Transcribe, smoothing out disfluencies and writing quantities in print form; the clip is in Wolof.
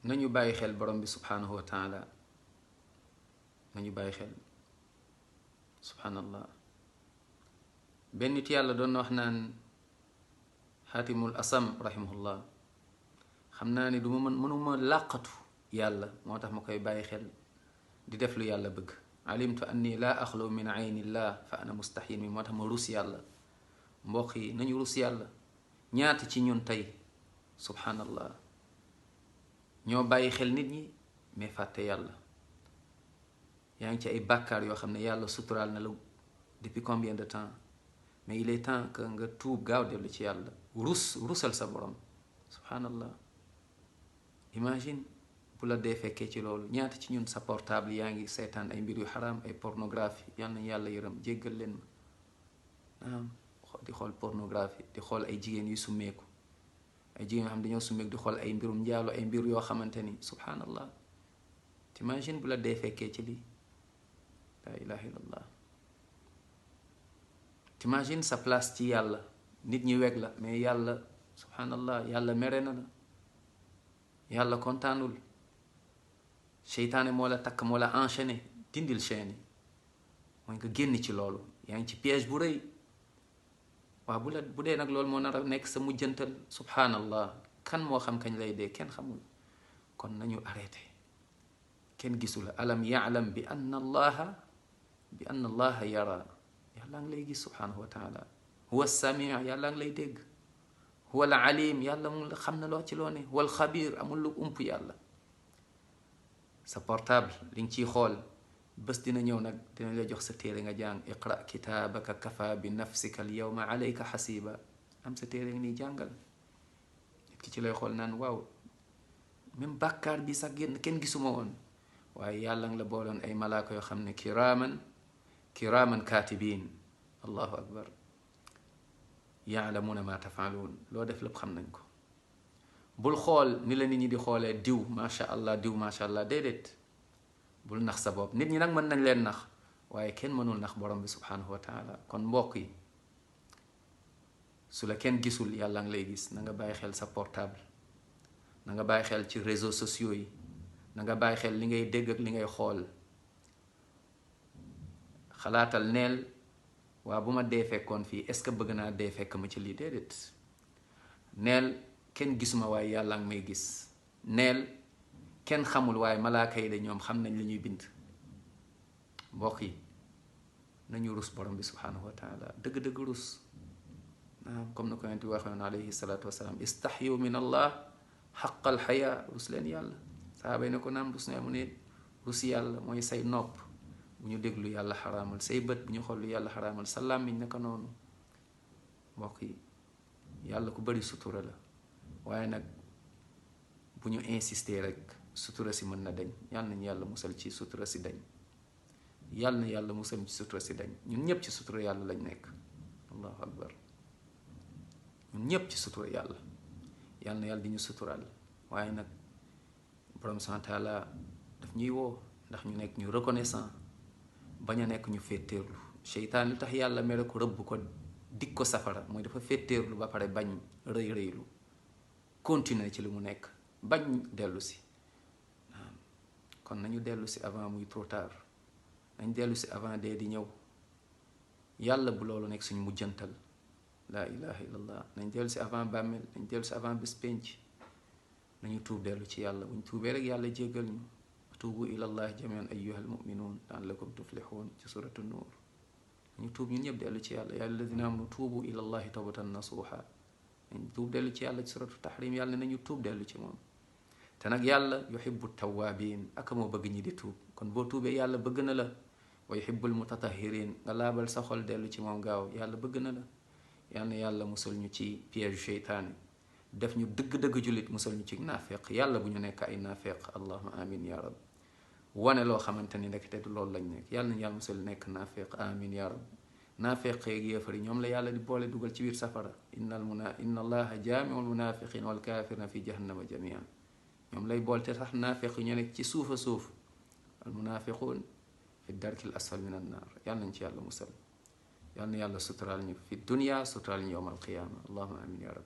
nañu bàyyi xel borom bi subhanahu wa taala nañu bàyyi xel subhanallah benn nit yàlla doon na wax naan xaatimul asam rahimahullah xam naa ni duma mënuma làqatu yàlla moo tax ma koy bàyyi xel di def lu yàlla bëgg alimtu anni laa axlu min aynillah fa ana mustahin mi moo tax ma rus yàlla mbokk yi nañu rus yàlla ñaata ci ñun tey subhanallah ñoo bàyyi xel nit ñi mais fàtte yàlla yaa ngi ci ay bàkkaar yoo xam ne yàlla suturaal na la depuis combien de temps mais il est temps que nga tuub gaaw dellu ci yàlla rusal sa borom subhanallah imagine bu la dee fekkee ci loolu ñaata ci ñun sa portable yaa ngi seetaan ay mbir yu xaraam ay pornographie yal nañu yàlla yërëm jéggal leen ma di xool pornographie di xool ay jigéen yu summeeku ay jigéen yoo xam dañoo summeeku di xool ay mbirum njaalo ay mbir yoo xamante ni subhanallah t'imagine bu la dee fekkee ci lii la ilaha illallah t'imagine sa place ci yàlla nit ñi weg la mais yàlla subhanallah yàlla mere na la yàlla kontaanul seytaane moo la takk moo la enchaîné dindil chaîne yi mooy nga génn ci loolu yaa ngi ci piège bu rëy waaw bu dee nag loolu moo nar a nekk sa mujjantal subhanallah kan moo xam kañ lay dee kenn xamul kon nañu arrêté kenn gisul alam ya'lam bi anna allaha yara yàlla ngi lay gis subhanahu wa taala huwa samii yàlla ngi lay dégg huwa al alim yàlla mu xam na loo ci loo ne huwa al xabir amul lu ump yàlla sa portable li nga ciy xool bés dina ñëw nag dina la jox sa téere nga jàng iqra kitaabaka kafa bi nafsika al yawma alayka xasiba am sa téere nga nii jàngal nit ki ci lay xool naan waaw même bàkkaar bi sax kenn gisuma woon waaye yàlla nga la booloon ay malaaka yoo xam ne kiraaman kaatibiin allahu akbar yaalamuuna ma tafaaluun loo def lépp xam nañ ko bul xool ni la nit ñi di xoolee diw macha allah déedéet bul nax sa bopp nit ñi nag mën nañ leen nax waaye kenn mënul nax borom bi subhanahu wa taala kon mbokk yi su la kenn gisul yàlla nga lay gis na nga bàyyi xel sa portable na nga bàyyi xel ci réseaux sociaux yi na nga bàyyi xel li ngay dégg ak li ngay xool xalaatal neel waa bu ma dee fekkoon fii est-ce que bëgg naa dee fekk ma ci lii déedéet neel kenn gisuma waaye yàlla nga may gis neel kenn xamul waaye malaaka yi de ñoom xam nañ li ñuy bind mbokk yi nañu rus borom bi subhanahu wa taala dëgg-dëgg rus naam comme na ko yonent bi waxoon alayhi salaatu wasalaam istahyu min allah xaqal xaya rus leen yàlla sahaaba yi ne ko naam rus ne mu ne rus yàlla mooy say nopp bu ñu déglu yàlla xaraamal say bët bu ñu xool lu yàlla xaraamal sa làmmiñ naka noonu mbokk yi yàlla ku bari sutura la waaye nag bu ñu insister rek sutura si mën na dañ yàlla nañu yàlla musal ci sutura si dañ yàlla na yàlla musal ci sutura si dañ ñun ñëpp ci sutura yàlla lañ nekk allahu akbar ñun ñëpp ci sutura yàlla yàlla na yàlla di ñu suturaal waaye nag borom subhanahu wa taala daf ñuy woo ndax ñu nekk ñu reconnaissant bañ a nekk ñu féeteerlu seytaan li tax yàlla mere ko rëbb ko dig ko safara mooy dafa féeteerlu ba pare bañ rëylu continuer ci li mu nekk bañ dellu si kon nañu dellu si avant muy trop tard nañ dellu si avant dee di ñëw yàlla bu loolu nekk suñu mujjantal laa ilaha illallah nañ dellu si avant bàmmeel nañ dellu si avant bés penc nañu tuub dellu ci yàlla buñ tuubee rek yàlla jéggal ñu tuubu ilallah jamian ayyuha almuminuun la'allakum tuflixuun ci suratu nuur nañu tuub ñun ñëpp dellu ci yàlla yaa alladina amanu tuubu ilallahi tawbatan nasuha nañ tuub dellu ci yàlla ci suratu tahrim yàlla nañu tuub dellu ci moom te nag yàlla yuhibbu tawaabiin ak moo bëgg ñi di tuub kon boo tuubee yàlla bëgg na la wa yuhibbul mutatahhirin nga laabal sa xol dellu ci moom gaaw yàlla bëgg na la yal na yàlla musal ñu ci piège seytaane def ñu dëgg-dëgg jullit musal ñu ci naafeq yàlla bu ñu nekk ay naafeq allahuma amin ya rab wane loo xamante ni ndekete du loolu lañ nekk yàlla nañu yàlla musal nekk naafeq amin ya rab naafeq yeeg yéefar yi ñoom la yàlla di boole dugal ci biir safara inna allaha jaamiu almunafiqin walkafirina fi jahannama jamian ñoom lay bool te sax naafeq yi ñu nekk ci suufa suuf almunafiquun fi darkil asfal min annar yàlla nañ ci yàlla musal yàlla na yàlla suturaal ñu fi dunya suturaal ñu yowm alqiyama allahuma amin ya rab